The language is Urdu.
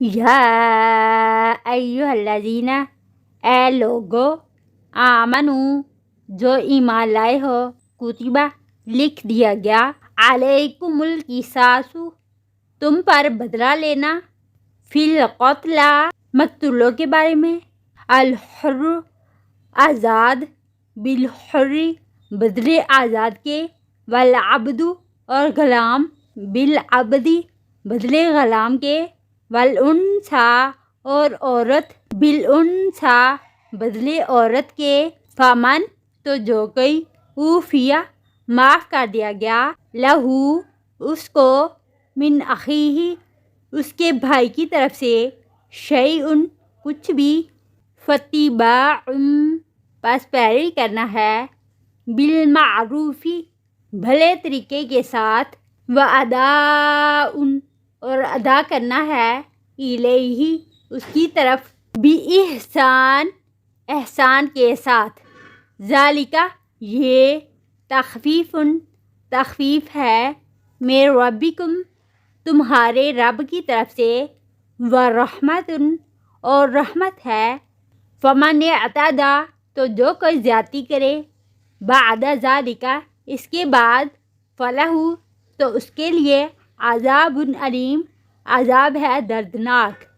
یا ایھا الذین، اے لوگو، آمنو، جو ایمان لائے ہو، کتبہ، لکھ دیا گیا، علیکم القصاص، تم پر بدلہ لینا، فی القتلی، مقتولوں کے بارے میں، الحر، آزاد، بالحر، بدلے آزاد کے، والعبد، اور غلام، بالعبد، بدلے غلام کے، والانثیٰ، اور عورت، بالانثیٰ، بدلے عورت کے، فمن، تو جو کوئی، اوفی، معاف کر دیا گیا، لہو، اس کو، من اخیہ، اس کے بھائی کی طرف سے، شیء، کچھ بھی، فاتباع، پس پیروی کرنا ہے، بالمعروف، بھلے طریقے کے ساتھ، واداء، اور ادا کرنا ہے، الیہ، اس کی طرف، بِإِحْسَان، احسان کے ساتھ، ذالک، یہ، تخفیف ہے، من ربکم، تمہارے رب کی طرف سے، ورحمۃ، اور رحمت ہے، فمن اعتدی، تو جو کوئی زیادتی کرے، بعد ذالک، اس کے بعد، فلہ، تو اس کے لیے، عذاب علیم، عذاب ہے دردناک۔